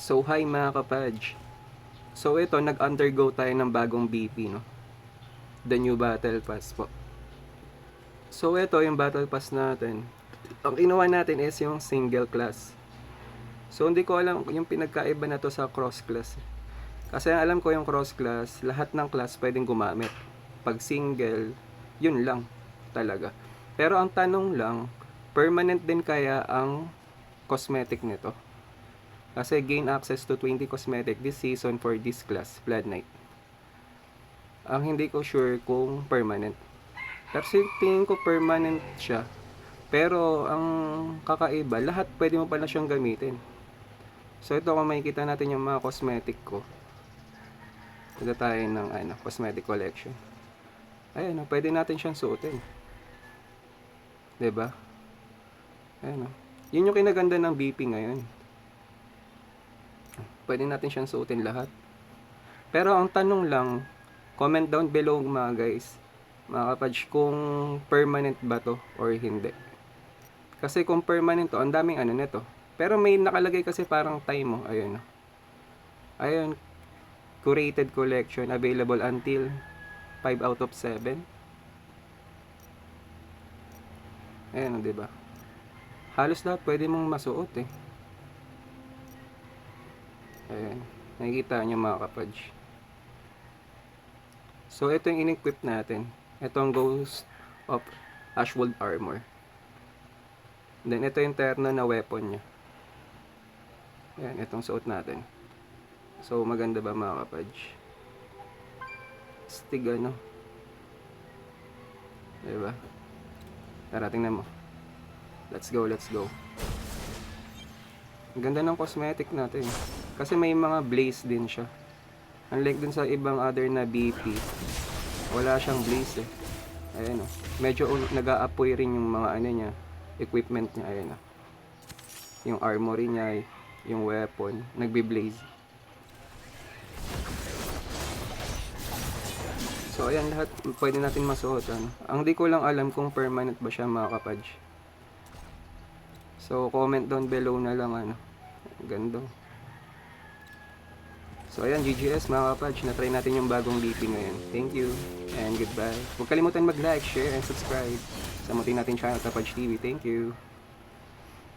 So hi mga kapadge. So ito, nag-undergo tayo ng bagong BP, no? The new Battle Pass po. So ito, yung Battle Pass natin. Ang kinuha natin is yung single class. So hindi ko alam yung pinagkaiba na to sa cross class. Kasi alam ko yung cross class, lahat ng class pwedeng gumamit. Pag single, yun lang talaga. Pero ang tanong lang, permanent din kaya ang cosmetic nito? Kasi gain access to 20 cosmetic this season for this class, Blood Knight. Ang hindi ko sure kung permanent. Kasi tingin ko permanent siya. Pero ang kakaiba, lahat pwede mo pala siyang gamitin. So ito, kung makikita natin yung mga cosmetic ko. Ito tayo ng cosmetic collection. Ayan, pwede natin siyang suotin. 'Di ba? Ayan. Yun yung kinaganda ng BP ngayon. Pwede natin siyang suotin lahat. Pero ang tanong lang, comment down below mga guys, mga kapadge, kung permanent ba to or hindi. Kasi kung permanent to, ang daming nito. Pero may nakalagay kasi parang time mo. Ayun. Ayun. Curated collection available until 5 out of 7. Ayun, 'di ba? Halos lahat pwede mong masuot eh. Ayun. Nakikita nyo mga kapadge. So ito yung in-equip natin. Ito ang Ghost of Ashwood Armor. Then ito yung terno na weapon niya. Ayan, itong suot natin. So maganda ba mga kapadge? Stig ano. Diba? Tara, tingnan mo. Let's go, let's go. Ang ganda ng cosmetic natin. Kasi may mga blaze din siya. Unlike dun sa ibang other na BP, wala siyang blaze eh. Ayan o. Medyo nag-aapoy rin yung mga niya, equipment niya. Ayan o. Yung armory niya, yung weapon, nagbi-blaze. So ayan, lahat pwede natin masuot. Ang di ko lang alam kung permanent ba siya mga kapadge. So comment down below na lang Ganda. So ayan, GGS mga kapadge, na-try natin yung bagong BP ngayon. Thank you and goodbye. Huwag kalimutan mag-like, share and subscribe sa munti natin channel, Kapadge TV. Thank you.